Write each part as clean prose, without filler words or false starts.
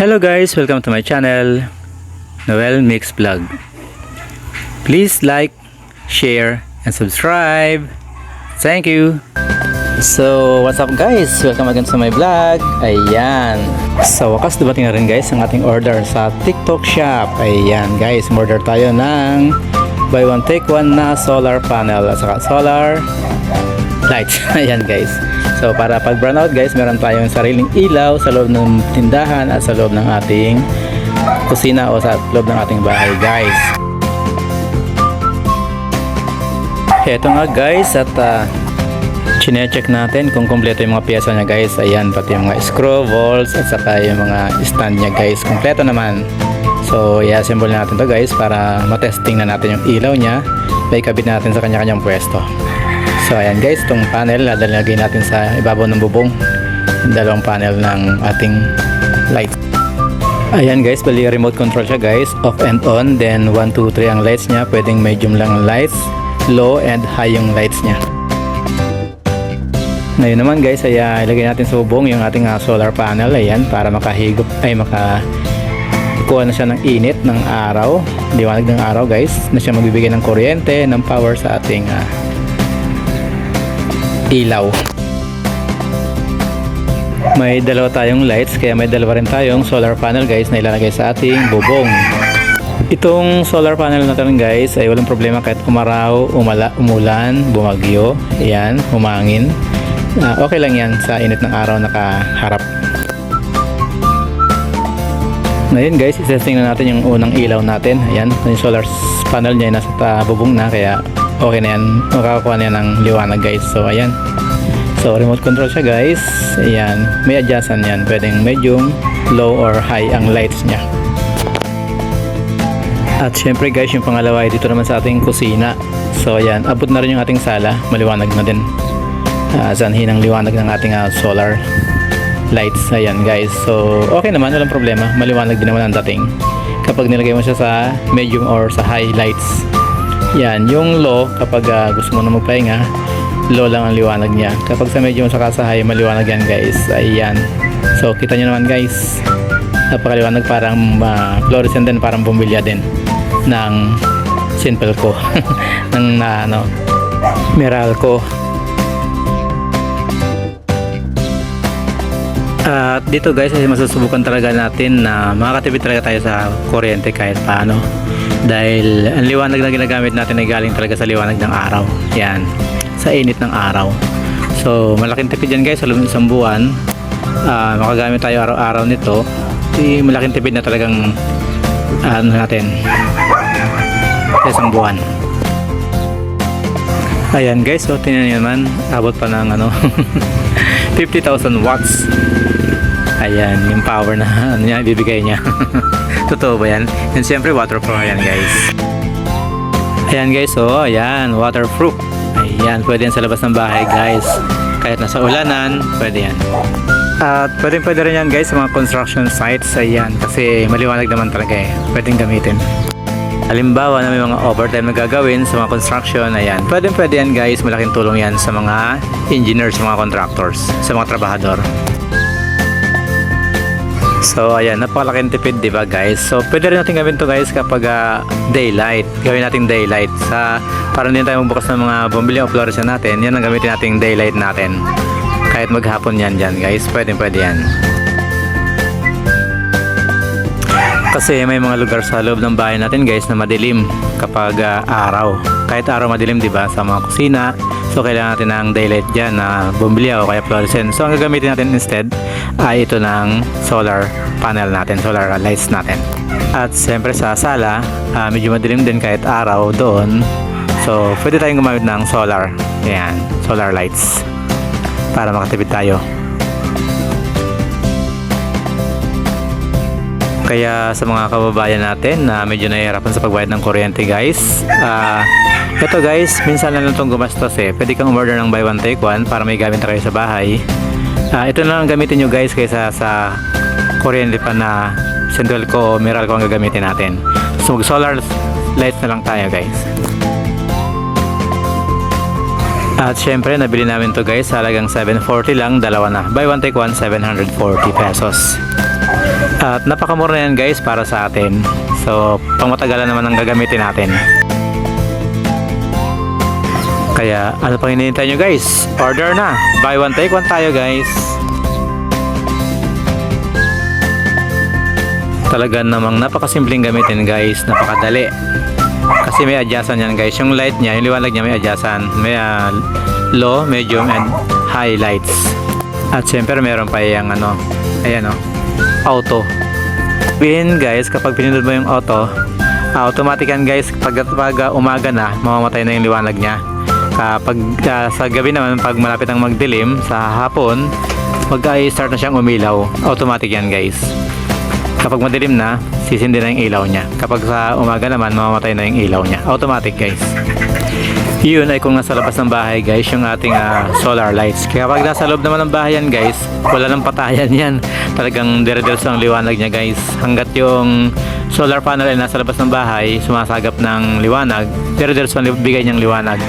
Hello guys, welcome to my channel, Noel Mix Vlog. Please like, share, and subscribe. Thank you. So, what's up guys? Welcome again sa my vlog. Ayan. Sa wakas, dumating na rin guys ang ating order sa TikTok shop. Ayan guys, order tayo ng buy one take one na solar panel at saka solar lights. Ayan guys. So para pag brown out guys, meron tayong sariling ilaw sa loob ng tindahan at sa loob ng ating kusina o sa loob ng ating bahay guys. Eto nga guys, at chine-check natin kung kompleto yung mga piyesa niya guys. Ayan, pati yung mga screw, bolts at saka yung mga stand niya guys, kompleto naman. So i-assemble natin to guys para matesting na natin yung ilaw niya. Ikabit natin sa kanya-kanyang pwesto. So ayan guys, itong panel lalagay natin sa ibabaw ng bubong, yung dalawang panel ng ating light. Ayan guys, bali remote control siya guys, off and on, then 1, 2, 3 ang lights niya. Pwedeng medium lang ang lights, low and high yung lights niya. Ngayon naman guys, ay ilagay natin sa bubong yung ating solar panel. Ayan, para makahigop ay makakuha na siya ng init ng araw, liwanag ng araw guys, na siya magbibigay ng kuryente, ng power sa ating ilaw. May dalawa tayong lights, kaya may dalawa rin tayong solar panel guys na ilalagay sa ating bubong. Itong solar panel natin guys ay walang problema kahit umaraw, umulan, bumagyo, ayan, humangin. Okay lang yan sa init ng araw nakaharap. Ngayon guys, i-testing na natin yung unang ilaw natin. Ayan, yung solar panel niya ay nasa bubong na, kaya okay na yan, makakakuha na yan ng liwanag guys. So ayan, so remote control siya guys. Ayan, may adjustment yan, pwedeng medium, low or high ang lights niya. At syempre guys, yung pangalawa ay dito naman sa ating kusina. So ayan, abot na rin yung ating sala, maliwanag na din, sanhin ang liwanag ng ating solar lights. Ayan guys, so okay naman, walang problema, maliwanag din naman ang dating kapag nilagay mo siya sa medium or sa high lights. Yan, yung low kapag gusto mo na magpahinga, low lang ang liwanag niya. Kapag sa medium saka sa high, maliwanag yan guys. Ayan, so kita nyo naman guys, napakaliwanag, parang fluorescent din, parang bumbilya din ng simple ko ng Meralco. At dito guys ay masusubukan talaga natin na makakatipid talaga tayo sa kuryente kahit paano, dahil ang liwanag na ginagamit natin ay galing talaga sa liwanag ng araw. Yan, sa init ng araw. So malaking tipid yan guys, sa loob ng isang buwan makagamit tayo araw-araw nito. Malaking tipid na talagang natin sa isang buwan. Ayan guys, so tingnan nyo naman, abot pa ng 50,000 watts. Ayan, yung power na niya, ibibigay niya. Totoo ba yan? And siyempre waterproof yan guys. Ayan guys, so ayan, waterproof. Ayan, pwede yan sa labas ng bahay guys, kahit nasa ulanan, pwede yan. At pwede rin yan guys sa mga construction sites. Ayan, kasi maliwanag naman talaga pwedeng gamitin. Halimbawa na may mga overtime na gagawin sa mga construction, ayan, pwede yan guys, malaking tulong yan sa mga engineers, sa mga contractors, sa mga trabahador. So ayan, napakalaking tipid, diba guys? So pwede rin natin gawin to guys kapag daylight, gawin natin daylight para hindi tayo magbukas ng mga bumbilya o fluorescent natin. Yan ang gamitin nating daylight natin, kahit maghapon yan dyan guys, pwede yan. Kasi may mga lugar sa loob ng bahay natin guys na madilim kapag araw. Kahit araw madilim, diba, sa mga kusina. So kailangan natin ng daylight dyan na bumbilya o kaya fluorescent. So ang gagamitin natin instead ay ito ng solar panel natin, solar lights natin. At siyempre sa sala, medyo madilim din kahit araw doon. So pwede tayong gumamit ng solar. Ayan, solar lights para makatipid tayo. Kaya sa mga kababayan natin na medyo nahihirapan sa pagbayad ng kuryente guys, ito guys, minsan lang itong gumastos pwede kang umorder ng buy one take one para may gamit na kayo sa bahay. Ito na lang gamitin nyo guys, kaysa sa kuryente pa na Centralco o Meralco ang gagamitin natin. So mag solar lights na lang tayo guys. At syempre nabili namin to guys sa halagang 740 lang, dalawa na. Buy one take one, 740 pesos. At napakamura yan guys para sa atin. So pangmatagalan naman ang gagamitin natin. Kaya ano pang hinihintay nyo guys? Order na! Buy one take one tayo guys! Talaga namang napakasimpleng gamitin guys, napakadali. Kasi may adjustan yan guys. Yung light niya, yung liwanag niya may adjustan. May low, medium, and high lights. At syempre meron pa yung ano, ayan o, auto. Sabihin guys, kapag pinindot mo yung auto, automatic yan guys. Pag umaga na, mamamatay na yung liwanag niya. Kapag sa gabi naman, pag malapit ang magdilim, sa hapon, mag-start na siyang umilaw. Automatic yan guys. Kapag madilim na, sisindi na yung ilaw niya. Kapag sa umaga naman, mamamatay na yung ilaw niya. Automatic guys. Yun ay kung nasa labas ng bahay guys, yung ating solar lights. Kaya kapag nasa loob naman ng bahay yan guys, wala nang patayan yan. Talagang dire-diretso ang liwanag niya guys. Hanggat yung solar panel ay nasa labas ng bahay, sumasagap ng liwanag, dire-diretso ang bigay niyang liwanag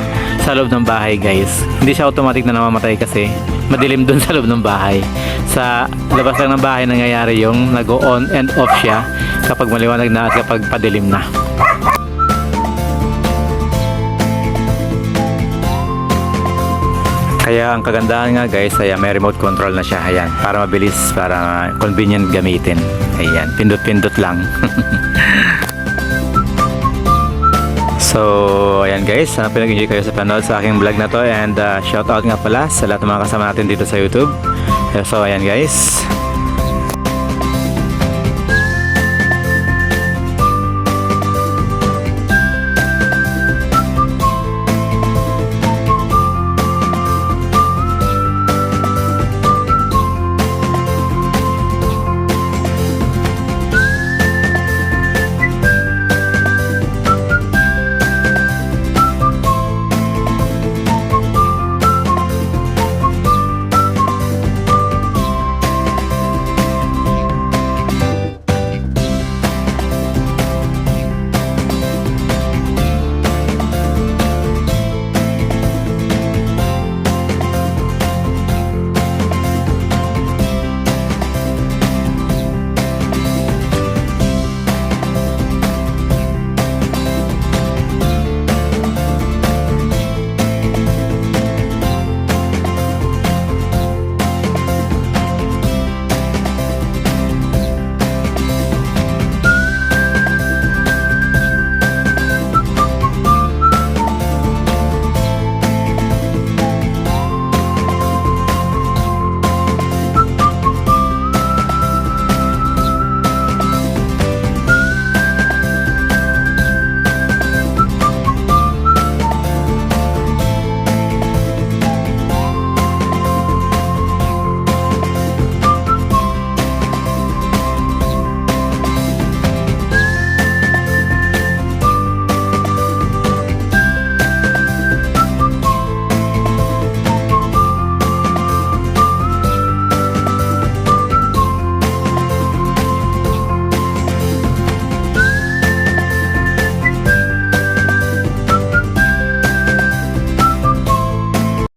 sa loob ng bahay guys. Hindi siya automatic na namamatay kasi madilim dun sa loob ng bahay. Sa labas lang ng bahay nangyayari yung nag-on and off siya kapag maliwanag na at kapag padilim na. Kaya ang kagandahan nga guys ay may remote control na siya. Ayan, para mabilis, para convenient gamitin. Ayan, pindot-pindot lang. So, ayan guys, sana pinag-enjoy kayo sa panood sa aking vlog na to. And shout out nga pala sa lahat ng mga kasama natin dito sa YouTube. So, ayan guys.